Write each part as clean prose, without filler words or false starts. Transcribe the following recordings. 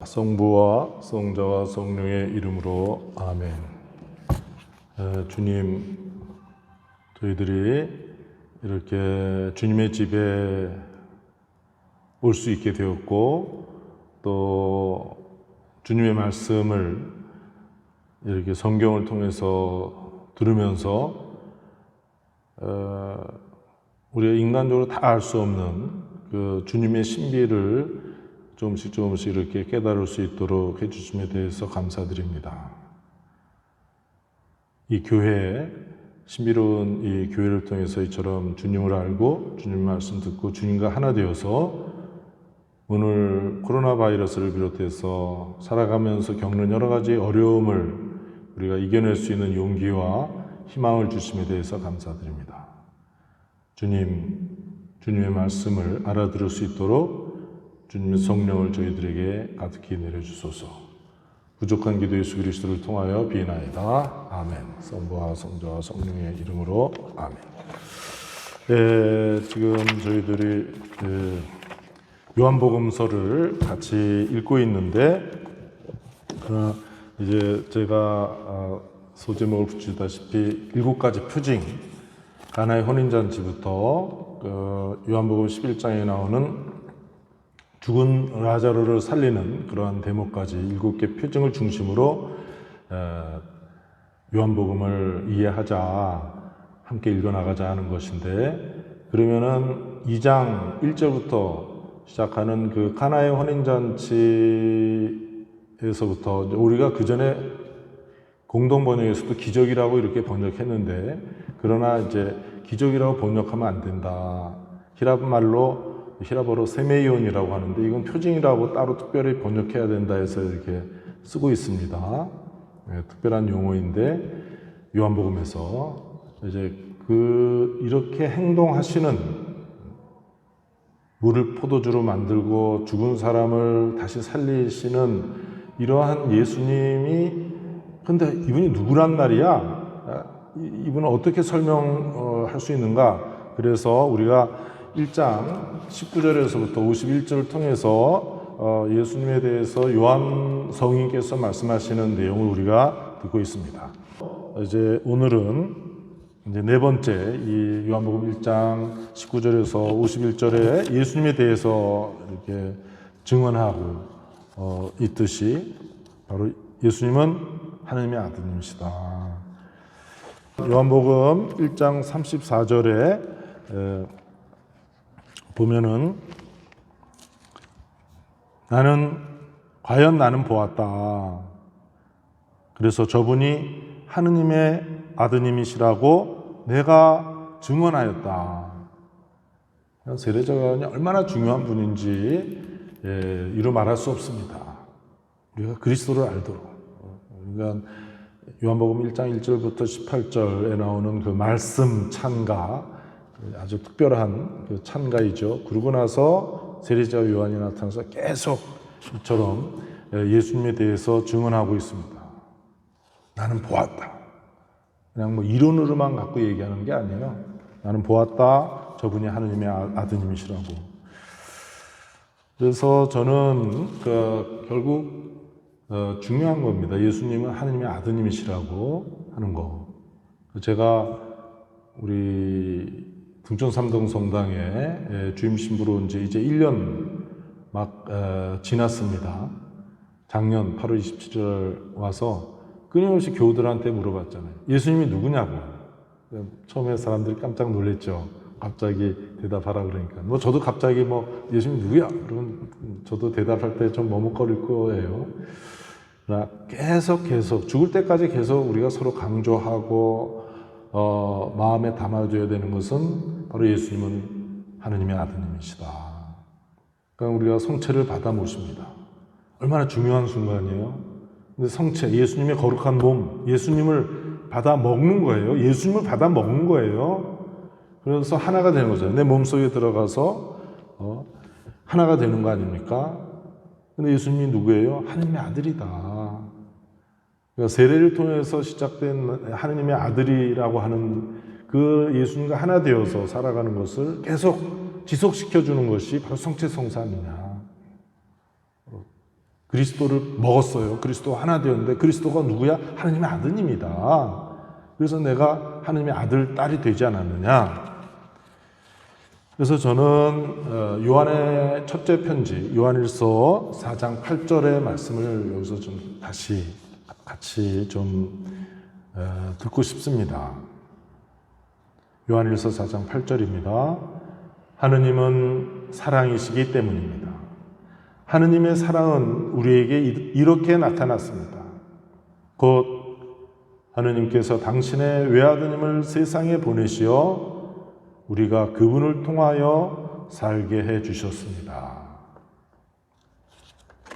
성부와 성자와 성령의 이름으로 아멘. 주님, 저희들이 이렇게 주님의 집에 올 수 있게 되었고, 또 주님의 말씀을 이렇게 성경을 통해서 들으면서 우리가 인간적으로 다 알 수 없는 그 주님의 신비를 조금씩 이렇게 깨달을 수 있도록 해주심에 대해서 감사드립니다. 이 교회, 신비로운 이 교회를 통해서 이처럼 주님을 알고 주님 말씀 듣고 주님과 하나 되어서 오늘 코로나 바이러스를 비롯해서 살아가면서 겪는 여러 가지 어려움을 우리가 이겨낼 수 있는 용기와 희망을 주심에 대해서 감사드립니다. 주님의 말씀을 알아들을 수 있도록 주님의 성령을 저희들에게 가득히 내려주소서. 부족한 기도 예수 그리스도를 통하여 비나이다. 아멘. 성부와 성자와 성령의 이름으로 아멘. 지금 저희들이 요한복음서를 같이 읽고 있는데, 이제 제가 소제목을 붙이다시피 7가지 표징, 가나의 혼인잔치부터 요한복음 11장에 나오는 죽은 라자로를 살리는 그러한 대목까지 7개 표징을 중심으로 요한복음을 이해하자, 함께 읽어나가자 하는 것인데, 그러면은 2장 1절부터 시작하는 그 가나의 혼인잔치에서부터 우리가 그 전에 공동 번역에서도 기적이라고 이렇게 번역했는데, 그러나 이제 기적이라고 번역하면 안 된다. 히라버로 세메이온이라고 하는데, 이건 표징이라고 따로 특별히 번역해야 된다 해서 이렇게 쓰고 있습니다. 특별한 용어인데, 요한복음에서 이제 이렇게 행동하시는, 물을 포도주로 만들고 죽은 사람을 다시 살리시는 이러한 예수님이, 근데 이분이 누구란 말이야? 이분은 어떻게 설명할 수 있는가? 그래서 우리가 1장 19절에서부터 51절을 통해서 예수님에 대해서 요한 성인께서 말씀하시는 내용을 우리가 듣고 있습니다. 이제 오늘은 이제 네 번째 이 요한복음 1장 19절에서 51절에 예수님에 대해서 이렇게 증언하고 있듯이, 바로 예수님은 하나님의 아들님이시다. 요한복음 1장 34절에 보면은 과연 나는 보았다. 그래서 저분이 하느님의 아드님이시라고 내가 증언하였다. 세례자가 얼마나 중요한 분인지 이루 말할 수 없습니다. 우리가 그리스도를 알도록. 그러니까 요한복음 1장 1절부터 18절에 나오는 그 말씀 찬가, 아주 특별한 그 찬가이죠. 그러고 나서 세례자 요한이 나타나서 계속 이처럼 예수님에 대해서 증언하고 있습니다. 나는 보았다. 그냥 뭐 이론으로만 갖고 얘기하는 게 아니에요. 나는 보았다. 저분이 하느님의 아드님이시라고. 그래서 저는 결국 중요한 겁니다. 예수님은 하느님의 아드님이시라고 하는 거. 제가 우리 등촌 삼동 성당에 주임 신부로 온 지 이제 1년 막 지났습니다. 작년 8월 27일 와서 끊임없이 교우들한테 물어봤잖아요. 예수님이 누구냐고. 처음에 사람들이 깜짝 놀랐죠. 갑자기 대답하라 그러니까. 저도 갑자기 예수님 누구야? 그러면 저도 대답할 때 좀 머뭇거릴 거예요. 그러나 계속 죽을 때까지 계속 우리가 서로 강조하고 마음에 담아줘야 되는 것은 바로 예수님은 하느님의 아드님이시다. 그러니까 우리가 성체를 받아 모십니다. 얼마나 중요한 순간이에요. 근데 성체, 예수님의 거룩한 몸, 예수님을 받아 먹는 거예요. 예수님을 받아 먹는 거예요. 그래서 하나가 되는 거죠. 내 몸속에 들어가서 하나가 되는 거 아닙니까? 근데 예수님이 누구예요? 하느님의 아들이다. 그러니까 세례를 통해서 시작된 하느님의 아들이라고 하는 그 예수님과 하나 되어서 살아가는 것을 계속 지속시켜주는 것이 바로 성체 성사 아니냐. 그리스도를 먹었어요. 그리스도 하나 되었는데 그리스도가 누구야? 하나님의 아드님이다. 그래서 내가 하나님의 아들, 딸이 되지 않았느냐. 그래서 저는 요한의 첫째 편지, 요한일서 4장 8절의 말씀을 여기서 좀 다시 같이 좀 듣고 싶습니다. 요한일서 4장 8절입니다. 하느님은 사랑이시기 때문입니다. 하느님의 사랑은 우리에게 이렇게 나타났습니다. 곧 하느님께서 당신의 외아드님을 세상에 보내시어 우리가 그분을 통하여 살게 해 주셨습니다.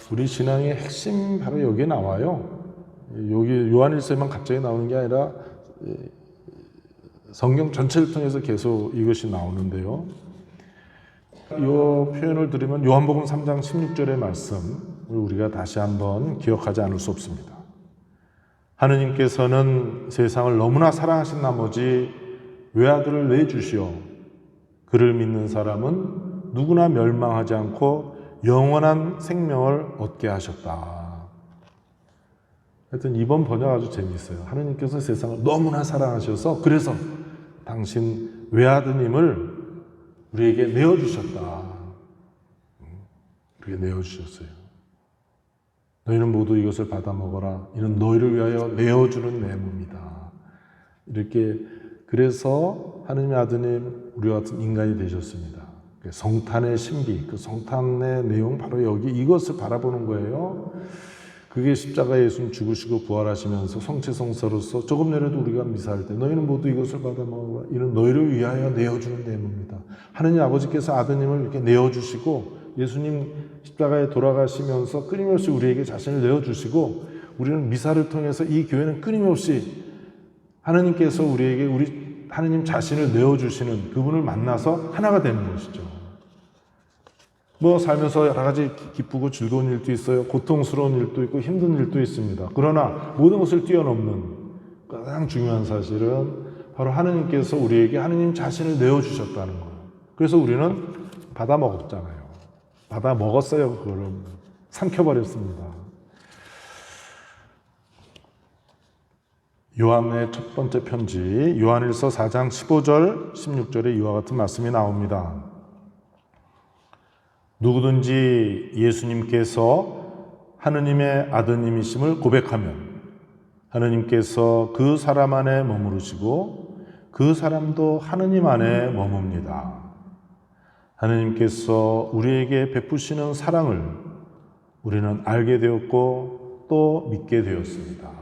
우리 신앙의 핵심 바로 여기에 나와요. 여기 요한일서에만 갑자기 나오는 게 아니라 성경 전체를 통해서 계속 이것이 나오는데요. 이 표현을 들으면 요한복음 3장 16절의 말씀을 우리가 다시 한번 기억하지 않을 수 없습니다. 하느님께서는 세상을 너무나 사랑하신 나머지 외아들을 내주시어 그를 믿는 사람은 누구나 멸망하지 않고 영원한 생명을 얻게 하셨다. 하여튼 이번 번역 아주 재미있어요. 하느님께서 세상을 너무나 사랑하셔서 그래서 당신 외아드님을 우리에게 내어주셨다. 우리에게 내어주셨어요. 너희는 모두 이것을 받아 먹어라. 이는 너희를 위하여 내어주는 내 몸이다. 이렇게 그래서 하느님의 아드님 우리와 같은 인간이 되셨습니다. 성탄의 신비, 그 성탄의 내용 바로 여기 이것을 바라보는 거예요. 그게 십자가에 예수님 죽으시고 부활하시면서 성체성사로서 조금 내려도 우리가 미사할 때 너희는 모두 이것을 받아 먹어라. 이는 너희를 위하여 내어주는 내 몸이다. 하느님 아버지께서 아드님을 이렇게 내어주시고 예수님 십자가에 돌아가시면서 끊임없이 우리에게 자신을 내어주시고 우리는 미사를 통해서 이 교회는 끊임없이 하느님께서 우리에게 하느님 자신을 내어주시는 그분을 만나서 하나가 되는 것이죠. 뭐 살면서 여러 가지 기쁘고 즐거운 일도 있어요. 고통스러운 일도 있고 힘든 일도 있습니다. 그러나 모든 것을 뛰어넘는 가장 중요한 사실은 바로 하느님께서 우리에게 하느님 자신을 내어주셨다는 거예요. 그래서 우리는 받아 먹었잖아요. 받아 먹었어요. 그거를 삼켜버렸습니다. 요한의 첫 번째 편지 요한일서 4장 15절 16절에 이와 같은 말씀이 나옵니다. 누구든지 예수님께서 하느님의 아드님이심을 고백하면 하느님께서 그 사람 안에 머무르시고 그 사람도 하느님 안에 머뭅니다. 하느님께서 우리에게 베푸시는 사랑을 우리는 알게 되었고 또 믿게 되었습니다.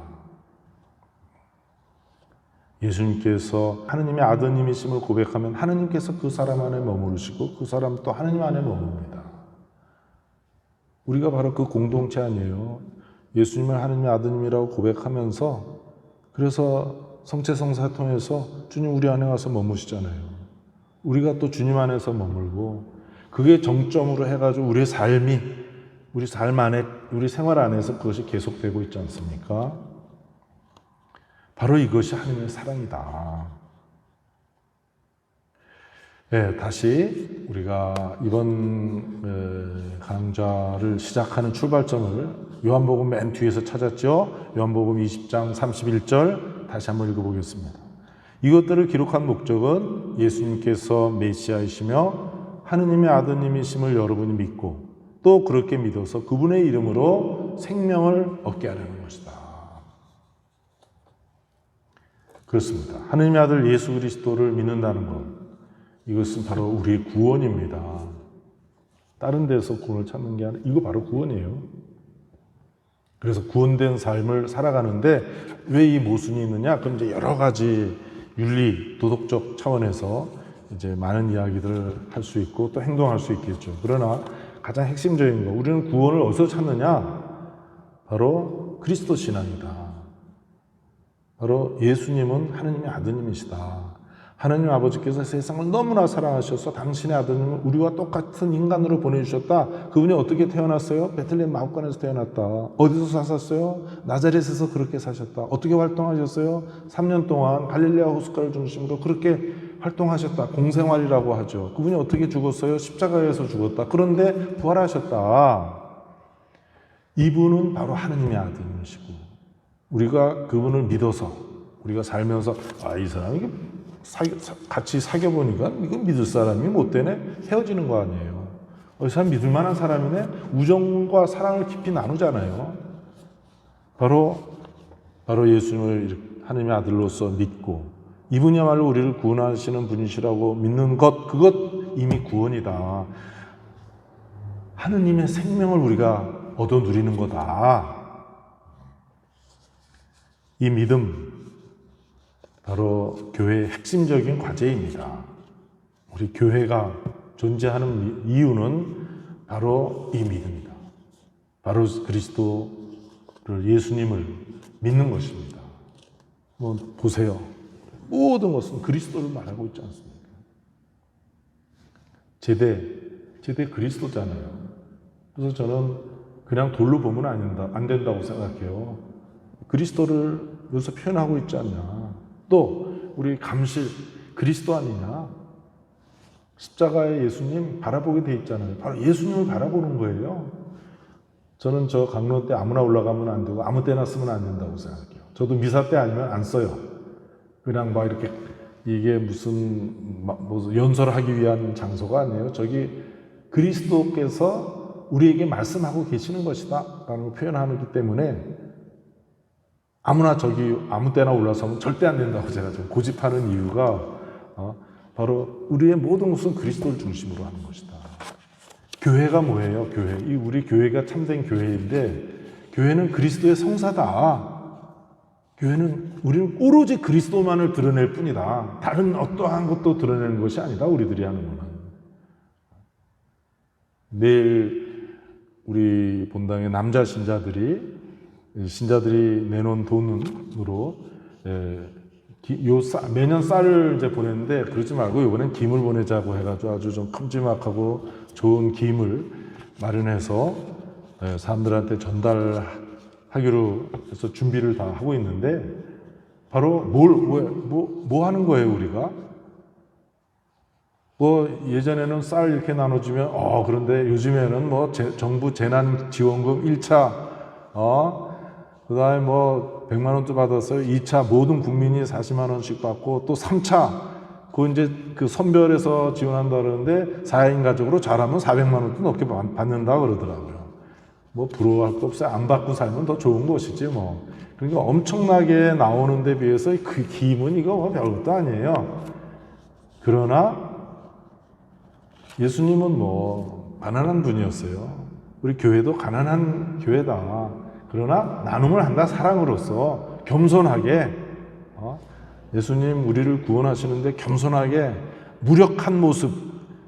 예수님께서 하느님의 아드님이심을 고백하면 하느님께서 그 사람 안에 머무르시고 그 사람 또 하느님 안에 머뭅니다. 우리가 바로 그 공동체 아니에요. 예수님을 하느님의 아드님이라고 고백하면서 그래서 성체성사 통해서 주님 우리 안에 와서 머무시잖아요. 우리가 또 주님 안에서 머물고 그게 정점으로 해가지고 우리의 삶이 우리 삶 안에 우리 생활 안에서 그것이 계속되고 있지 않습니까? 바로 이것이 하나님의 사랑이다. 네, 다시 우리가 이번 강좌를 시작하는 출발점을 요한복음 맨 뒤에서 찾았죠. 요한복음 20장 31절 다시 한번 읽어보겠습니다. 이것들을 기록한 목적은 예수님께서 메시아이시며 하느님의 아드님이심을 여러분이 믿고 또 그렇게 믿어서 그분의 이름으로 생명을 얻게 하려는 것이다. 그렇습니다. 하느님의 아들 예수 그리스도를 믿는다는 것, 이것은 바로 우리의 구원입니다. 다른 데서 구원을 찾는 게 아니라 이거 바로 구원이에요. 그래서 구원된 삶을 살아가는데 왜 이 모순이 있느냐? 그럼 이제 여러 가지 윤리, 도덕적 차원에서 이제 많은 이야기들을 할 수 있고 또 행동할 수 있겠죠. 그러나 가장 핵심적인 거, 우리는 구원을 어디서 찾느냐? 바로 그리스도 신앙이다. 바로 예수님은 하느님의 아드님이시다. 하느님 아버지께서 세상을 너무나 사랑하셔서 당신의 아드님을 우리와 똑같은 인간으로 보내주셨다. 그분이 어떻게 태어났어요? 베들레헴 마구간에서 태어났다. 어디서 사셨어요? 나자렛에서 그렇게 사셨다. 어떻게 활동하셨어요? 3년 동안 갈릴레아 호숫가를 중심으로 그렇게 활동하셨다. 공생활이라고 하죠. 그분이 어떻게 죽었어요? 십자가에서 죽었다. 그런데 부활하셨다. 이분은 바로 하느님의 아들이시고 우리가 그분을 믿어서 우리가 살면서 이 사람이 같이 사귀어 보니까 이거 믿을 사람이 못 되네 헤어지는 거 아니에요. 이 사람 믿을 만한 사람이네 우정과 사랑을 깊이 나누잖아요. 바로 예수님을 하느님의 아들로서 믿고 이분이야말로 우리를 구원하시는 분이시라고 믿는 것 그것 이미 구원이다. 하느님의 생명을 우리가 얻어 누리는 거다. 이 믿음 바로 교회의 핵심적인 과제입니다. 우리 교회가 존재하는 이유는 바로 이 믿음이다. 바로 그리스도를 예수님을 믿는 것입니다. 보세요. 모든 것은 그리스도를 말하고 있지 않습니까? 제대 그리스도잖아요. 그래서 저는 그냥 돌로 보면 안 된다고 생각해요. 그리스도를 여기서 표현하고 있지 않냐. 또 우리 감실 그리스도 아니냐. 십자가에 예수님 바라보게 돼 있잖아요. 바로 예수님을 바라보는 거예요. 저는 저 강론 때 아무나 올라가면 안 되고 아무 때나 쓰면 안 된다고 생각해요. 저도 미사 때 아니면 안 써요. 그냥 이렇게 이게 무슨 연설하기 위한 장소가 아니에요. 저기 그리스도께서 우리에게 말씀하고 계시는 것이다 라는 걸 표현하기 때문에 아무나 저기 아무 때나 올라서면 절대 안 된다고 제가 좀 고집하는 이유가 바로 우리의 모든 것은 그리스도를 중심으로 하는 것이다. 교회가 뭐예요? 우리 교회가 참된 교회인데 교회는 그리스도의 성사다. 우리는 오로지 그리스도만을 드러낼 뿐이다. 다른 어떠한 것도 드러내는 것이 아니다. 우리들이 하는 것은. 내일 우리 본당의 남자 신자들이 내놓은 돈으로 매년 쌀을 이제 보냈는데 그러지 말고 이번엔 김을 보내자고 해가지고 아주 좀 큼지막하고 좋은 김을 마련해서 사람들한테 전달하기로 해서 준비를 다 하고 있는데 바로 뭐 하는 거예요 우리가? 예전에는 쌀 이렇게 나눠주면 그런데 요즘에는 정부 재난지원금 1차 그 다음에 100만 원도 받았어요. 2차 모든 국민이 40만 원씩 받고 또 3차 그거 이제 그 선별해서 지원한다 그러는데 4인 가족으로 잘하면 400만 원도 넘게 받는다 그러더라고요. 부러워할 거 없어요. 안 받고 살면 더 좋은 것이지 그러니까 엄청나게 나오는 데 비해서 그 기임은 이거 별것도 아니에요. 그러나 예수님은 가난한 분이었어요. 우리 교회도 가난한 교회다. 그러나 나눔을 한다. 사랑으로서 겸손하게 예수님 우리를 구원하시는데 겸손하게 무력한 모습,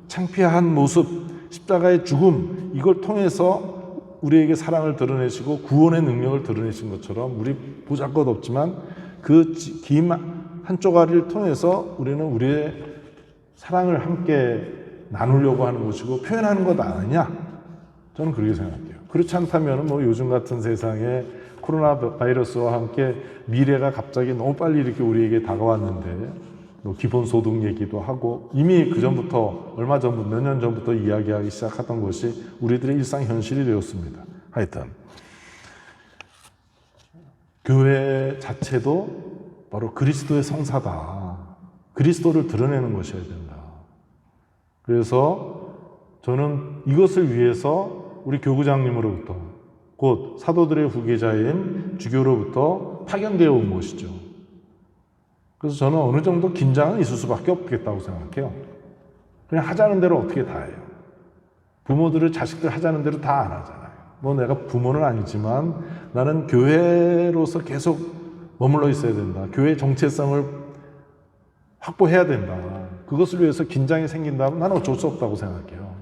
창피한 모습, 십자가의 죽음 이걸 통해서 우리에게 사랑을 드러내시고 구원의 능력을 드러내신 것처럼 우리 보잘것없지만 그 긴 한 쪼가리를 통해서 우리는 우리의 사랑을 함께 나누려고 하는 것이고 표현하는 것 아니냐? 저는 그렇게 생각해요. 그렇지 않다면 요즘 같은 세상에 코로나 바이러스와 함께 미래가 갑자기 너무 빨리 이렇게 우리에게 다가왔는데 기본소득 얘기도 하고 이미 얼마 전부터 몇 년 전부터 이야기하기 시작하던 것이 우리들의 일상 현실이 되었습니다. 하여튼 교회 자체도 바로 그리스도의 성사다. 그리스도를 드러내는 것이어야 된다. 그래서 저는 이것을 위해서 우리 교구장님으로부터 곧 사도들의 후계자인 주교로부터 파견되어 온 것이죠. 그래서 저는 어느 정도 긴장은 있을 수밖에 없겠다고 생각해요. 그냥 하자는 대로 어떻게 다 해요. 부모들을 자식들 하자는 대로 다 안 하잖아요. 내가 부모는 아니지만 나는 교회로서 계속 머물러 있어야 된다. 교회의 정체성을 확보해야 된다. 그것을 위해서 긴장이 생긴다면 나는 어쩔 수 없다고 생각해요.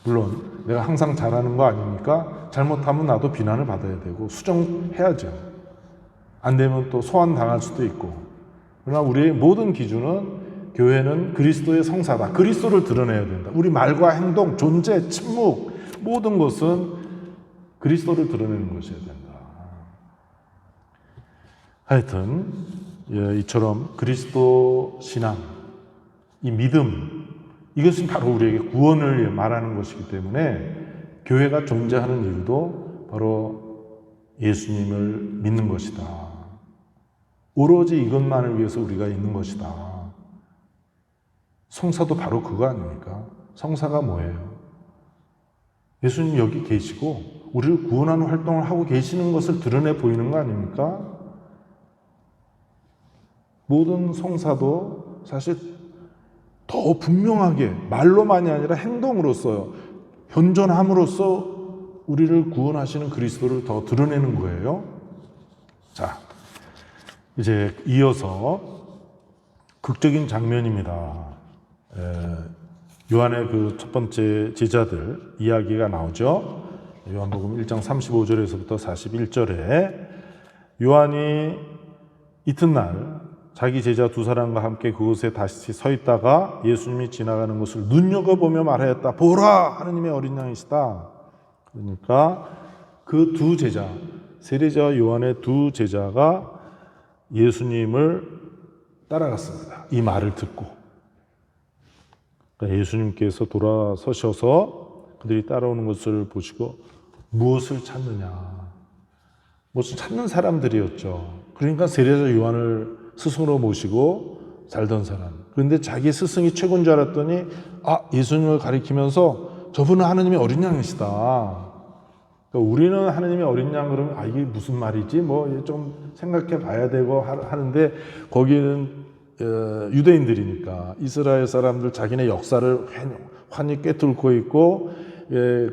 물론 내가 항상 잘하는 거 아니니까 잘못하면 나도 비난을 받아야 되고 수정해야죠. 안 되면 또 소환당할 수도 있고. 그러나 우리의 모든 기준은 교회는 그리스도의 성사다. 그리스도를 드러내야 된다. 우리 말과 행동, 존재, 침묵 모든 것은 그리스도를 드러내는 것이어야 된다. 하여튼 이처럼 그리스도 신앙, 이 믿음 이것은 바로 우리에게 구원을 말하는 것이기 때문에 교회가 존재하는 이유도 바로 예수님을 믿는 것이다. 오로지 이것만을 위해서 우리가 있는 것이다. 성사도 바로 그거 아닙니까? 성사가 뭐예요? 예수님 여기 계시고 우리를 구원하는 활동을 하고 계시는 것을 드러내 보이는 거 아닙니까? 모든 성사도 사실 더 분명하게 말로만이 아니라 행동으로써 현존함으로써 우리를 구원하시는 그리스도를 더 드러내는 거예요. 자, 이제 이어서 극적인 장면입니다. 요한의 그 첫 번째 제자들 이야기가 나오죠. 요한복음 1장 35절에서부터 41절에 요한이 이튿날 자기 제자 두 사람과 함께 그곳에 다시 서 있다가 예수님이 지나가는 것을 눈여겨보며 말하였다. 보라! 하느님의 어린 양이시다. 그러니까 그 두 제자, 세례자 요한의 두 제자가 예수님을 따라갔습니다. 이 말을 듣고. 그러니까 예수님께서 돌아서셔서 그들이 따라오는 것을 보시고 무엇을 찾느냐. 무엇을 찾는 사람들이었죠. 그러니까 세례자 요한을 스승으로 모시고 살던 사람. 그런데 자기 스승이 최고인 줄 알았더니 예수님을 가리키면서 저분은 하느님의 어린 양이시다. 그러니까 우리는 하느님의 어린 양 그러면 이게 무슨 말이지? 뭐 좀 생각해 봐야 되고 하는데 거기는 유대인들이니까 이스라엘 사람들 자기네 역사를 환히 꿰뚫고 있고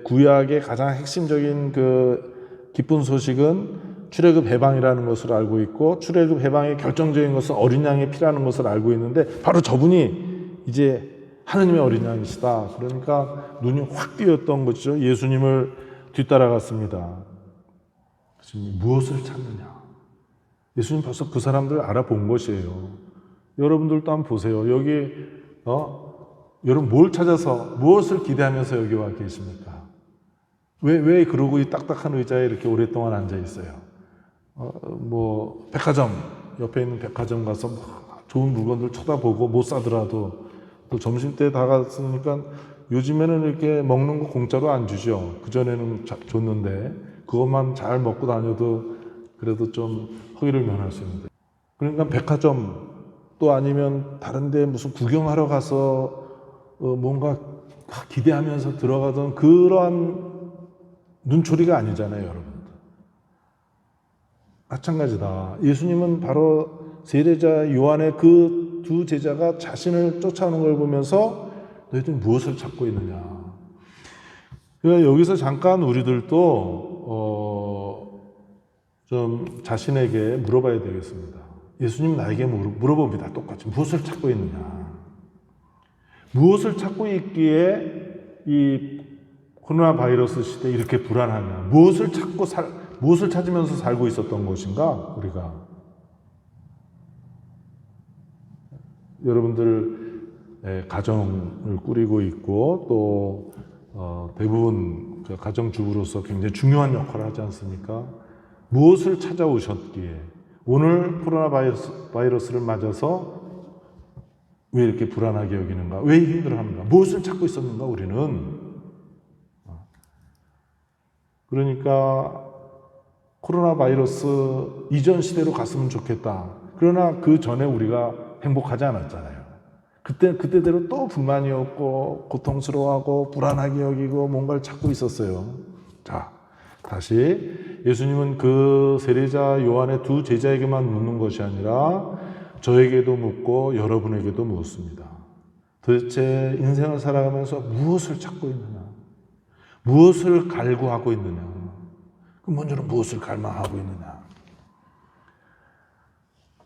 구약의 가장 핵심적인 그 기쁜 소식은 출애굽 해방이라는 것을 알고 있고 출애굽 해방의 결정적인 것은 어린 양의 피라는 것을 알고 있는데 바로 저분이 이제 하느님의 어린 양이시다. 그러니까 눈이 확 띄었던 거죠. 예수님을 뒤따라갔습니다. 예수님 무엇을 찾느냐? 예수님 벌써 그 사람들을 알아본 것이에요. 여러분들도 한번 보세요. 여기 여러분 뭘 찾아서 무엇을 기대하면서 여기 와 계십니까? 왜 그러고 이 딱딱한 의자에 이렇게 오랫동안 앉아 있어요? 백화점 옆에 있는 백화점 가서 좋은 물건들 쳐다보고 못 사더라도 또 점심때 다 갔으니까 요즘에는 이렇게 먹는 거 공짜로 안 주죠. 그전에는 줬는데 그것만 잘 먹고 다녀도 그래도 좀 허기를 면할 수 있는데. 그러니까 백화점 또 아니면 다른 데 무슨 구경하러 가서 뭔가 기대하면서 들어가던 그러한 눈초리가 아니잖아요, 여러분. 마찬가지다. 예수님은 바로 세례자 요한의 그 두 제자가 자신을 쫓아오는 걸 보면서 너희들 무엇을 찾고 있느냐. 그러니까 여기서 잠깐 우리들도 좀 자신에게 물어봐야 되겠습니다. 예수님 나에게 물어봅니다. 똑같이 무엇을 찾고 있느냐. 무엇을 찾고 있기에 이 코로나 바이러스 시대에 이렇게 불안하냐. 무엇을 찾으면서 살고 있었던 것인가 우리가. 여러분들 가정을 꾸리고 있고 또 대부분 가정주부로서 굉장히 중요한 역할을 하지 않습니까? 무엇을 찾아오셨기에 오늘 코로나 바이러스를 맞아서 왜 이렇게 불안하게 여기는가? 왜 힘들어하는가? 무엇을 찾고 있었는가 우리는? 그러니까 코로나 바이러스 이전 시대로 갔으면 좋겠다. 그러나 그 전에 우리가 행복하지 않았잖아요. 그때대로 또 불만이었고 고통스러워하고 불안하게 여기고 뭔가를 찾고 있었어요. 자, 다시 예수님은 그 세례자 요한의 두 제자에게만 묻는 것이 아니라 저에게도 묻고 여러분에게도 묻습니다. 도대체 인생을 살아가면서 무엇을 찾고 있느냐? 무엇을 갈구하고 있느냐? 먼저는 무엇을 갈망하고 있느냐?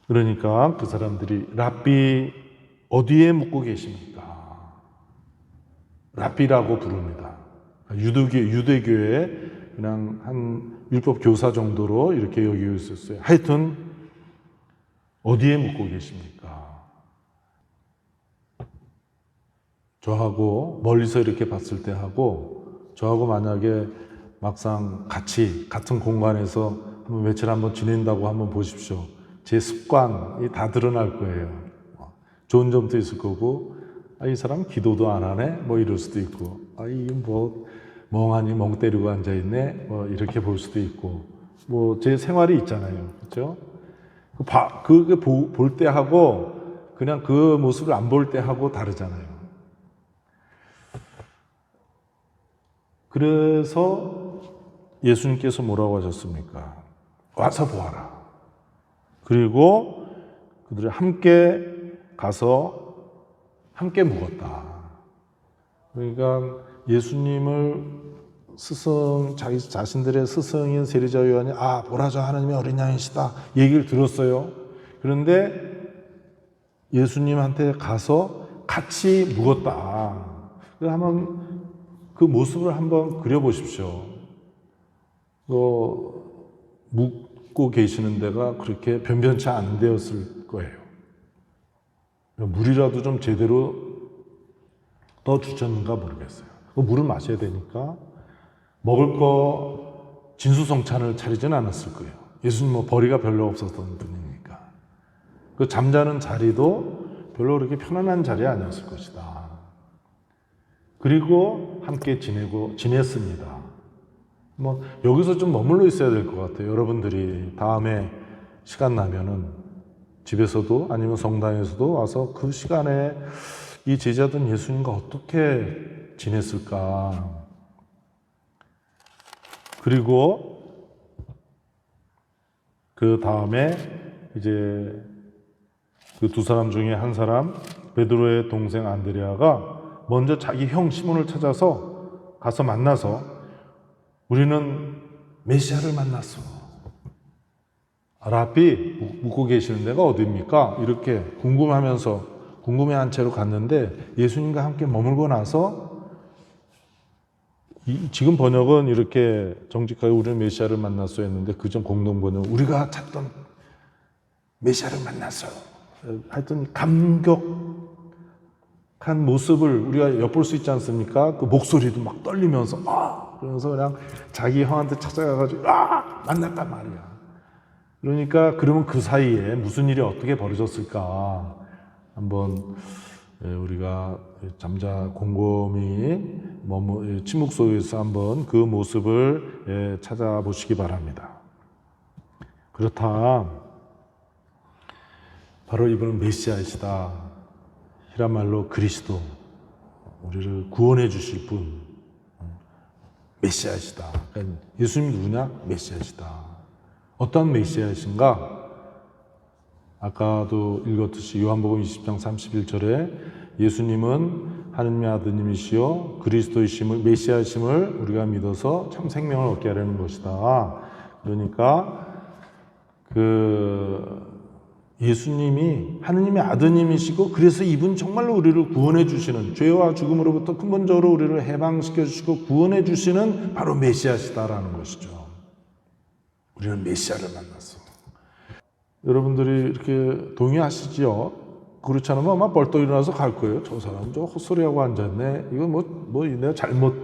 그러니까 그 사람들이 랍비 어디에 묵고 계십니까? 랍비라고 부릅니다. 유대교의 그냥 한 율법 교사 정도로 이렇게 여기고 있었어요. 하여튼 어디에 묵고 계십니까? 저하고 멀리서 이렇게 봤을 때 하고 저하고 만약에 막상 같은 공간에서 며칠 한번 지낸다고 한번 보십시오. 제 습관이 다 드러날 거예요. 좋은 점도 있을 거고, 이 사람 기도도 안 하네? 뭐 이럴 수도 있고, 이게 멍하니 멍 때리고 앉아있네. 뭐 이렇게 볼 수도 있고, 뭐 제 생활이 있잖아요. 그렇죠? 그게 볼 때 하고 그냥 그 모습을 안 볼 때 하고 다르잖아요. 그래서 예수님께서 뭐라고 하셨습니까? 와서 보아라. 그리고 그들이 함께 가서 함께 묵었다. 그러니까 예수님을 자기 자신들의 스승인 세리자 요한이 보라죠, 하나님의 어린 양이시다 얘기를 들었어요. 그런데 예수님한테 가서 같이 묵었다. 한번 그 모습을 한번 그려보십시오. 묵고 계시는 데가 그렇게 변변치 않은 데였을 거예요. 물이라도 좀 제대로 더 주셨는가 모르겠어요. 물을 마셔야 되니까 먹을 거 진수성찬을 차리진 않았을 거예요. 예수님 뭐 벌이가 별로 없었던 분이니까. 그 잠자는 자리도 별로 그렇게 편안한 자리 아니었을 것이다. 그리고 함께 지냈습니다. 뭐 여기서 좀 머물러 있어야 될 것 같아요. 여러분들이 다음에 시간 나면은 집에서도 아니면 성당에서도 와서 그 시간에 이 제자들은 예수님과 어떻게 지냈을까? 그리고 그 다음에 이제 그 두 사람 중에 한 사람, 베드로의 동생 안드레아가 먼저 자기 형 시몬을 찾아서 가서 만나서 우리는 메시아를 만났어. 라비, 묵고 계시는 데가 어디입니까? 이렇게 궁금해한 채로 갔는데 예수님과 함께 머물고 나서 지금 번역은 이렇게 정직하게 우리는 메시아를 만났어 했는데 그전 공동 번역은 우리가 찾던 메시아를 만났어. 하여튼 감격한 모습을 우리가 엿볼 수 있지 않습니까? 그 목소리도 막 떨리면서 그러면서 그냥 자기 형한테 찾아가가지고 만났단 말이야. 그러니까 그러면 그 사이에 무슨 일이 어떻게 벌어졌을까 한번 우리가 곰곰이 침묵 속에서 한번 그 모습을 찾아보시기 바랍니다. 그렇다. 바로 이분은 메시아이시다. 히란 말로 그리스도, 우리를 구원해 주실 분, 메시아이시다. 그러니까 예수님이 누구냐? 메시아이시다. 어떤 메시아이신가? 아까도 읽었듯이 요한복음 20장 31절에 예수님은 하느님의 아드님이시요 그리스도이심을, 메시아이심을 우리가 믿어서 참 생명을 얻게 하려는 것이다. 그러니까 예수님이 하느님의 아드님이시고 그래서 이분 정말로 우리를 구원해 주시는, 죄와 죽음으로부터 근본적으로 우리를 해방시켜 주시고 구원해 주시는 바로 메시아시다라는 것이죠. 우리는 메시아를 만났어. 여러분들이 이렇게 동의하시지요? 그렇지 않으면 아마 벌떡 일어나서 갈 거예요. 저 사람 저 헛소리하고 앉았네. 이거 내가 잘못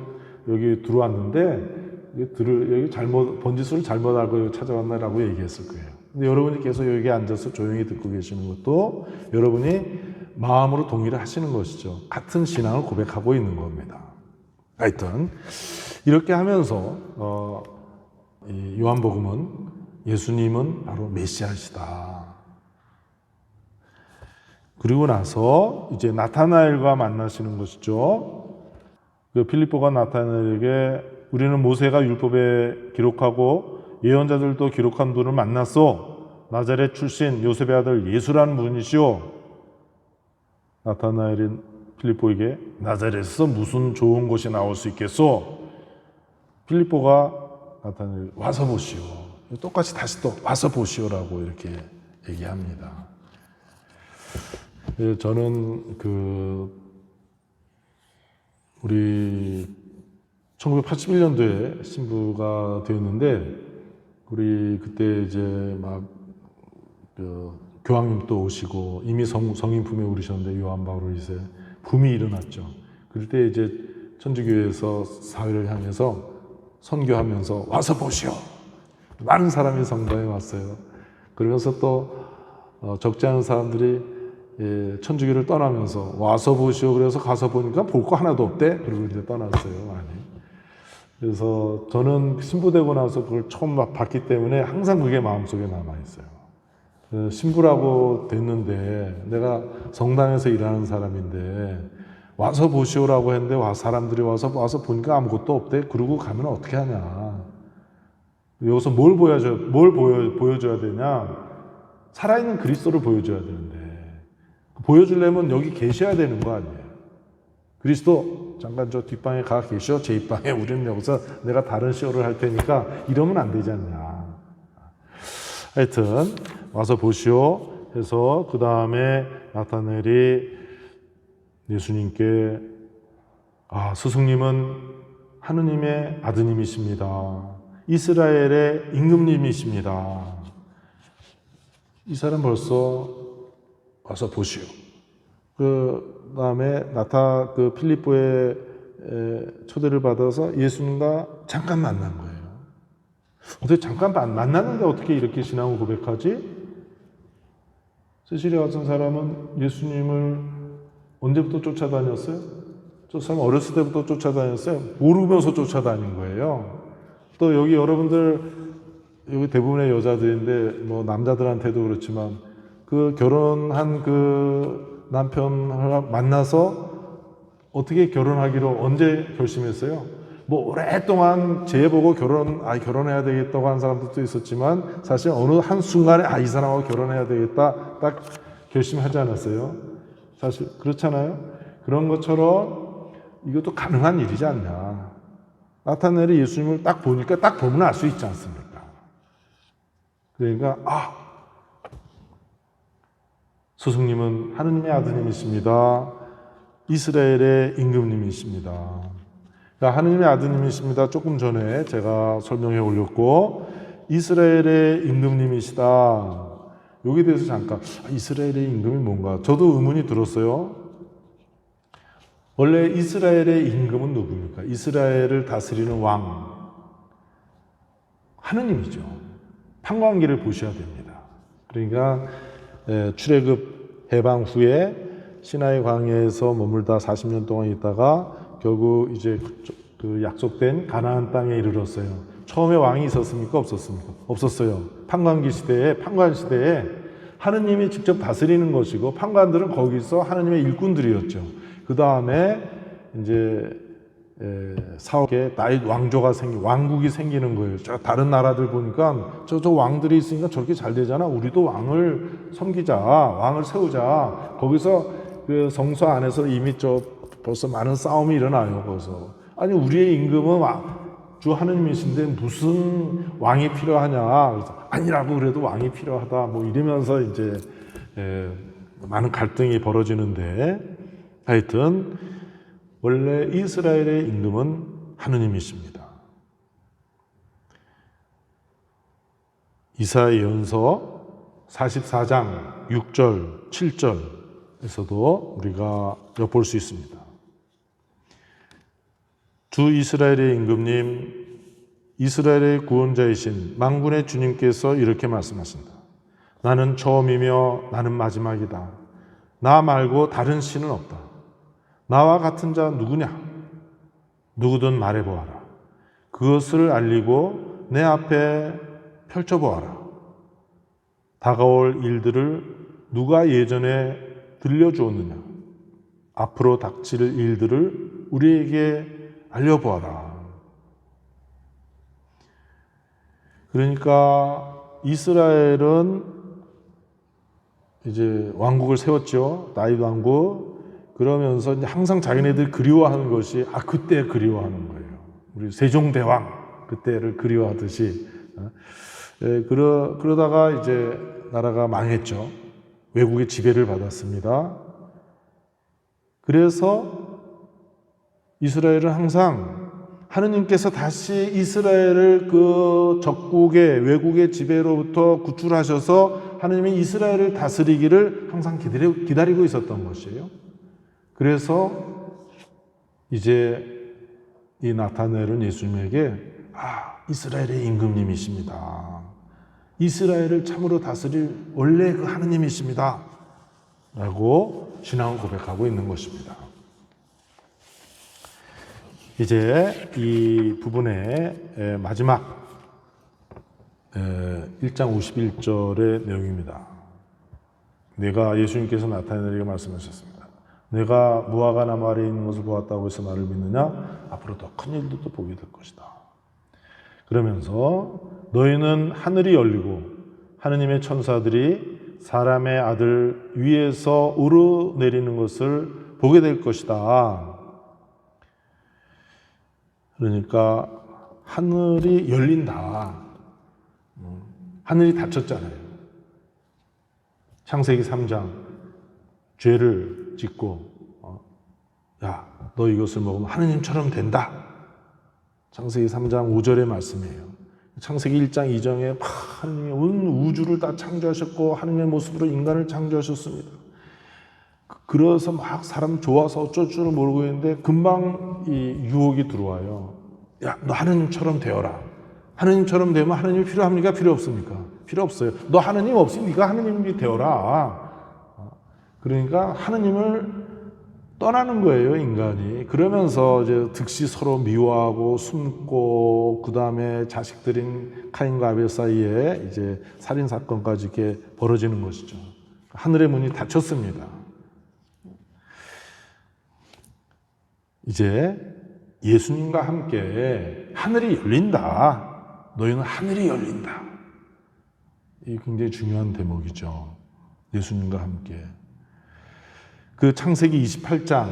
여기 들어왔는데 여기 잘못 번지수를 잘못 알고 찾아왔나라고 얘기했을 거예요. 근데 여러분이 계속 여기 앉아서 조용히 듣고 계시는 것도 여러분이 마음으로 동의를 하시는 것이죠. 같은 신앙을 고백하고 있는 겁니다. 하여튼 이렇게 하면서 이 요한복음은 예수님은 바로 메시아시다. 그리고 나서 이제 나타나엘과 만나시는 것이죠. 필립보가 나타나엘에게 우리는 모세가 율법에 기록하고 예언자들도 기록한 분을 만났소. 나자렛 출신 요셉의 아들 예수라는 분이시오. 나타나엘은 필립보에게 나자렛에서 무슨 좋은 것이 나올 수 있겠소? 필립보가 나타나엘 와서 보시오. 똑같이 다시 또 와서 보시오라고 이렇게 얘기합니다. 저는 우리 1981년도에 신부가 되었는데 우리 그때 이제 막 교황님도 오시고 이미 성인 품에 오르셨는데 요한 바울 2세 붐이 일어났죠. 그럴 때 이제 천주교에서 사회를 향해서 선교하면서 와서 보시오. 많은 사람이 성당에 왔어요. 그러면서 또 적지 않은 사람들이 천주교를 떠나면서 와서 보시오. 그래서 가서 보니까 볼 거 하나도 없대. 그리고 이제 떠났어요. 많이. 그래서 저는 신부되고 나서 그걸 처음 봤기 때문에 항상 그게 마음속에 남아있어요. 신부라고 됐는데 내가 성당에서 일하는 사람인데 와서 보시오라고 했는데 사람들이 와서 보니까 아무것도 없대. 그러고 가면 어떻게 하냐. 여기서 뭘 보여줘야 되냐. 살아있는 그리스도를 보여줘야 되는데 보여주려면 여기 계셔야 되는 거 아니에요. 그리스도 잠깐 저 뒷방에 가 계셔. 제 입방에 우리는 여기서 내가 다른 쇼를 할 테니까 이러면 안 되지 않냐. 하여튼 와서 보시오 해서 그 다음에 나타넬이 예수님께 스승님은 하느님의 아드님이십니다. 이스라엘의 임금님이십니다. 이 사람 벌써 와서 보시오. 그 다음에 필리포의 초대를 받아서 예수님과 잠깐 만난 거예요. 어떻게 잠깐 만났는데 어떻게 이렇게 신앙을 고백하지? 세시리아 같은 사람은 예수님을 언제부터 쫓아다녔어요? 저 사람 어렸을 때부터 쫓아다녔어요. 모르면서 쫓아다닌 거예요. 또 여기 여러분들 여기 대부분의 여자들인데 뭐 남자들한테도 그렇지만 그 결혼한 그 남편을 만나서 어떻게 결혼하기로 언제 결심했어요? 뭐 오랫동안 쟤 보고 결혼해야 되겠다고 하는 사람들도 있었지만 사실 어느 한 순간에 이 사람하고 결혼해야 되겠다 딱 결심하지 않았어요? 사실 그렇잖아요? 그런 것처럼 이것도 가능한 일이지 않냐. 나타넬이 예수님을 딱 보니까 딱 보면 알 수 있지 않습니까? 그러니까 스승님은 하느님의 아드님이십니다. 이스라엘의 임금님이십니다. 그러니까 하느님의 아드님이십니다. 조금 전에 제가 설명해 올렸고 이스라엘의 임금님이시다. 여기에 대해서 잠깐 이스라엘의 임금이 뭔가 저도 의문이 들었어요. 원래 이스라엘의 임금은 누굽니까? 이스라엘을 다스리는 왕 하느님이죠. 판관기를 보셔야 됩니다. 그러니까 출애굽 해방 후에 시나이 광야에서 머물다 40년 동안 있다가 결국 이제 그 약속된 가나안 땅에 이르렀어요. 처음에 왕이 있었습니까? 없었습니까? 없었어요. 판관 시대에 하느님이 직접 다스리는 것이고 판관들은 거기서 하느님의 일꾼들이었죠. 그 다음에 이제 사옥에 왕국이 생기는 거예요. 저 다른 나라들 보니까 저 왕들이 있으니까 저렇게 잘 되잖아. 우리도 왕을 섬기자, 왕을 세우자. 거기서 그 성소 안에서 이미 벌써 많은 싸움이 일어나요. 거기서 아니 우리의 임금은 주 하느님이신데 무슨 왕이 필요하냐? 그래서 아니라고 그래도 왕이 필요하다. 뭐 이러면서 이제 많은 갈등이 벌어지는데 하여튼 원래 이스라엘의 임금은 하느님이십니다. 이사야서 44장 6절 7절에서도 우리가 엿볼 수 있습니다. 주 이스라엘의 임금님, 이스라엘의 구원자이신 만군의 주님께서 이렇게 말씀하신다. 나는 처음이며 나는 마지막이다. 나 말고 다른 신은 없다. 나와 같은 자 누구냐? 누구든 말해보아라. 그것을 알리고 내 앞에 펼쳐보아라. 다가올 일들을 누가 예전에 들려주었느냐? 앞으로 닥칠 일들을 우리에게 알려보아라. 그러니까 이스라엘은 이제 왕국을 세웠죠. 다윗 왕국. 그러면서 이제 항상 자기네들 그리워하는 것이 그때 그리워하는 거예요. 우리 세종대왕 그때를 그리워하듯이. 그러다가 이제 나라가 망했죠. 외국의 지배를 받았습니다. 그래서 이스라엘은 항상 하느님께서 다시 이스라엘을 그 적국의 외국의 지배로부터 구출하셔서 하느님이 이스라엘을 다스리기를 항상 기다리고 있었던 것이에요. 그래서 이제 이 나타넬은 예수님에게 이스라엘의 임금님이십니다. 이스라엘을 참으로 다스릴 원래 그 하느님이십니다. 라고 신앙을 고백하고 있는 것입니다. 이제 이 부분의 마지막 1장 51절의 내용입니다. 내가 예수님께서 나타내리게 말씀하셨습니다. 내가 무화과 나무 아래에 있는 것을 보았다고 해서 나를 믿느냐? 앞으로 더 큰 일도 보게 될 것이다. 그러면서 너희는 하늘이 열리고 하느님의 천사들이 사람의 아들 위에서 오르내리는 것을 보게 될 것이다. 그러니까 하늘이 열린다. 하늘이 닫혔잖아요. 창세기 3장 죄를 짓고 야, 너 이것을 먹으면 하느님처럼 된다. 창세기 3장 5절의 말씀이에요. 창세기 1장 2장에 하느님이 온 우주를 다 창조하셨고 하느님의 모습으로 인간을 창조하셨습니다. 그래서 막 사람 좋아서 어쩔 줄을 모르고 있는데 금방 이 유혹이 들어와요. 야, 너 하느님처럼 되어라. 하느님처럼 되면 하느님이 필요합니까? 필요 없습니까? 필요 없어요. 너 하느님 없으면 네가 하느님이 되어라. 그러니까 하느님을 떠나는 거예요, 인간이. 그러면서 이제 득시 서로 미워하고 숨고, 그 다음에 자식들인 카인과 아벨 사이에 이제 살인 사건까지 이렇게 벌어지는 것이죠. 하늘의 문이 닫혔습니다. 이제 예수님과 함께 하늘이 열린다. 너희는 하늘이 열린다. 이 굉장히 중요한 대목이죠. 예수님과 함께. 그 창세기 28장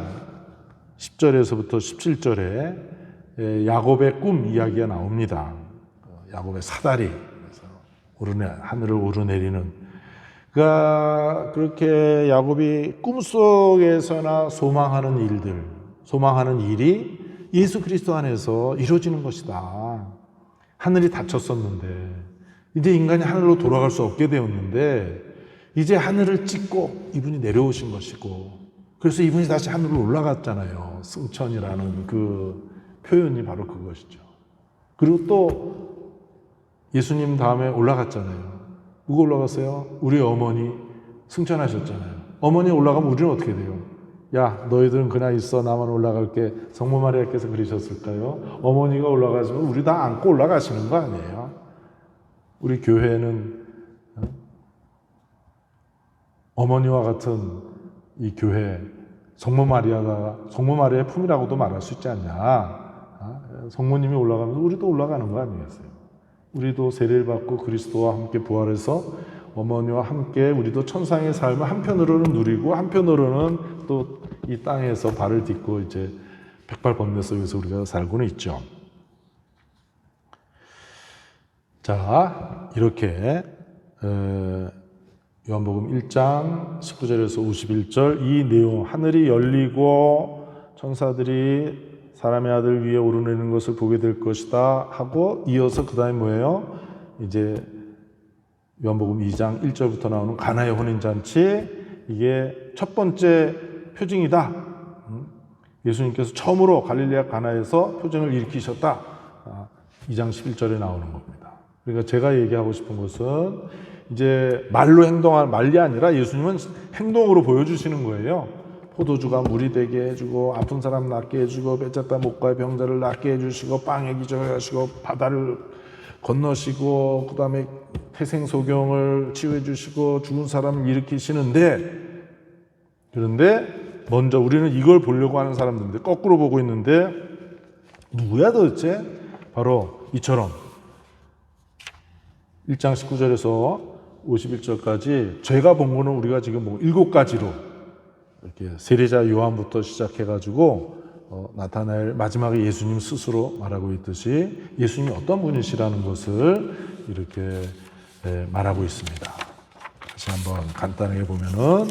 10절에서부터 17절에 야곱의 꿈 이야기가 나옵니다. 야곱의 사다리, 하늘을 오르내리는. 그러니까 그렇게 야곱이 꿈속에서나 소망하는 일들, 소망하는 일이 예수 그리스도 안에서 이루어지는 것이다. 하늘이 닫혔었는데 이제 인간이 하늘로 돌아갈 수 없게 되었는데 이제 하늘을 찍고 이분이 내려오신 것이고, 그래서 이분이 다시 하늘로 올라갔잖아요. 승천이라는 그 표현이 바로 그것이죠. 그리고 또 예수님 다음에 올라갔잖아요. 누구 올라갔어요? 우리 어머니 승천하셨잖아요. 어머니 올라가면 우리는 어떻게 돼요? 야, 너희들은 그냥 있어. 나만 올라갈게. 성모 마리아께서 그러셨을까요? 어머니가 올라가시면 우리 다 안고 올라가시는 거 아니에요? 우리 교회는 어머니와 같은 이 교회, 성모 마리아의 품이라고도 말할 수 있지 않냐? 성모님이 올라가면서 우리도 올라가는 거 아니겠어요? 우리도 세례를 받고 그리스도와 함께 부활해서 어머니와 함께 우리도 천상의 삶을 한편으로는 누리고 한편으로는 또 이 땅에서 발을 딛고 이제 백발번뇌 속에서 우리가 살고는 있죠. 자, 이렇게 요한복음 1장 19절에서 51절 이 내용, 하늘이 열리고 천사들이 사람의 아들 위에 오르내리는 것을 보게 될 것이다 하고 이어서 그 다음에 뭐예요? 이제 요한복음 2장 1절부터 나오는 가나의 혼인잔치, 이게 첫 번째 표징이다. 예수님께서 처음으로 갈릴리아 가나에서 표징을 일으키셨다. 2장 11절에 나오는 겁니다. 그러니까 제가 얘기하고 싶은 것은 이제 말로 행동할 말이 아니라 예수님은 행동으로 보여주시는 거예요. 포도주가 물이 되게 해주고 아픈 사람 낫게 해주고 뺏겼다 목과의 병자를 낫게 해주시고 빵에 기적을 하시고 바다를 건너시고 그 다음에 태생소경을 치유해 주시고 죽은 사람을 일으키시는데, 그런데 먼저 우리는 이걸 보려고 하는 사람들인데 거꾸로 보고 있는데 누구야 도대체? 바로 이처럼 1장 19절에서 51절까지 죄가 본 거는 우리가 지금 뭐 7가지로 이렇게 세례자 요한부터 시작해가지고 나타날 마지막에 예수님 스스로 말하고 있듯이 예수님이 어떤 분이시라는 것을 이렇게 말하고 있습니다. 다시 한번 간단하게 보면은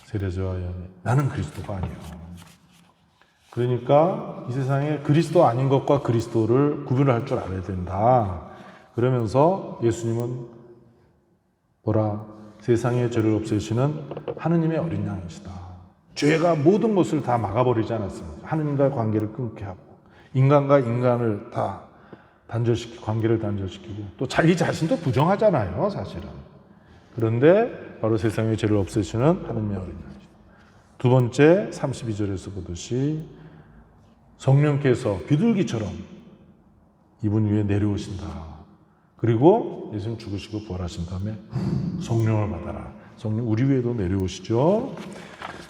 세례자와 요한이 나는 그리스도가 아니에요. 그러니까 이 세상에 그리스도 아닌 것과 그리스도를 구분을 할 줄 알아야 된다. 그러면서 예수님은 보라, 세상의 죄를 없애시는 하느님의 어린 양이시다. 죄가 모든 것을 다 막아버리지 않았습니다. 하느님과의 관계를 끊게 하고 인간과 인간을 다 관계를 단절시키고 또 자기 자신도 부정하잖아요, 사실은. 그런데 바로 세상의 죄를 없애시는 하느님의 어린 양이시다. 두 번째 32절에서 보듯이 성령께서 비둘기처럼 이분 위에 내려오신다. 그리고 예수님 죽으시고 부활하신 다음에 성령을 받아라. 성령 우리 위에도 내려오시죠.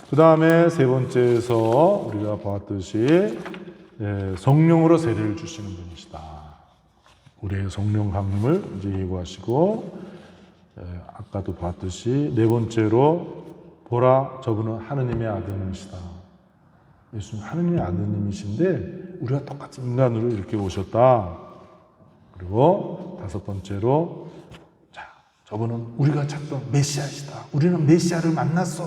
그 다음에 세 번째에서 우리가 보았듯이 성령으로 세례를 주시는 분이시다. 우리의 성령 강림을 이제 예고하시고, 아까도 봤듯이 네 번째로 보라 저분은 하느님의 아드님이시다. 예수님 하느님의 아드님이신데 우리가 똑같은 인간으로 이렇게 오셨다. 그리고 다섯 번째로 자 저분은 우리가 찾던 메시아이시다. 우리는 메시아를 만났어.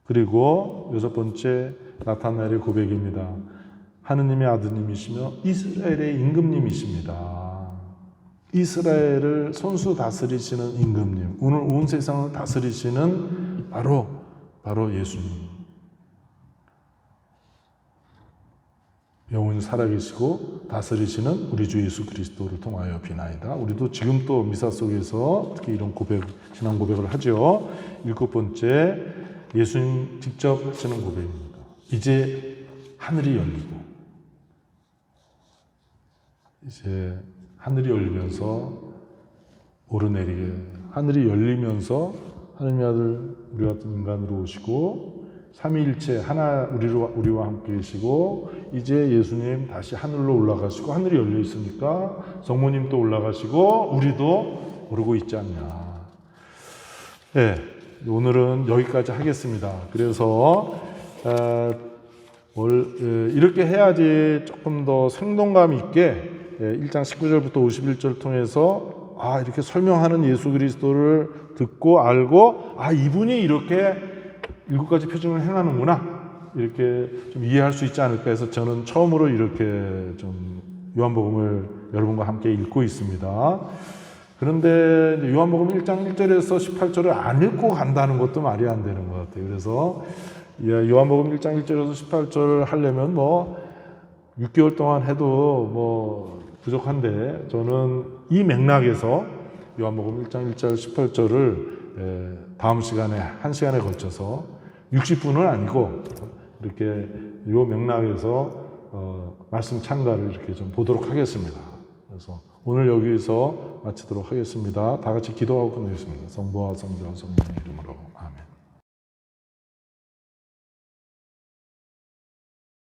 그리고 여섯 번째 나타나엘의 고백입니다. 하느님의 아드님이시며 이스라엘의 임금님이십니다. 이스라엘을 손수 다스리시는 임금님, 오늘 온 세상을 다스리시는 바로 예수님. 영원히 살아계시고 다스리시는 우리 주 예수 그리스도를 통하여 비나이다. 우리도 지금 또 미사 속에서 특히 이런 고백, 신앙 고백을 하죠. 일곱 번째, 예수님 직접 하시는 고백입니다. 이제 하늘이 열리고, 이제 하늘이 열리면서 오르내리게, 하늘이 열리면서 하느님의 아들 우리 같은 인간으로 오시고 삼위일체 하나 우리와 함께 계시고, 이제 예수님 다시 하늘로 올라가시고, 하늘이 열려 있으니까 성모님도 올라가시고 우리도 오르고 있지 않냐. 네, 오늘은 여기까지 하겠습니다. 그래서 이렇게 해야지 조금 더 생동감 있게 1장 19절부터 51절 통해서 이렇게 설명하는 예수 그리스도를 듣고 알고, 이분이 이렇게 7가지 표징을 행하는구나, 이렇게 좀 이해할 수 있지 않을까 해서 저는 처음으로 이렇게 좀 요한복음을 여러분과 함께 읽고 있습니다. 그런데 요한복음 1장 1절에서 18절을 안 읽고 간다는 것도 말이 안 되는 것 같아요. 그래서 요한복음 1장 1절에서 18절을 하려면 6개월 동안 해도 부족한데, 저는 이 맥락에서 요한복음 1장 1절 18절을 다음 시간에 1시간에 걸쳐서 60분은 아니고 이렇게 요 맥락에서 말씀 참가를 이렇게 좀 보도록 하겠습니다. 그래서 오늘 여기서 마치도록 하겠습니다. 다 같이 기도하고 끝내겠습니다. 성부와 성자와 성령의 이름으로 아멘.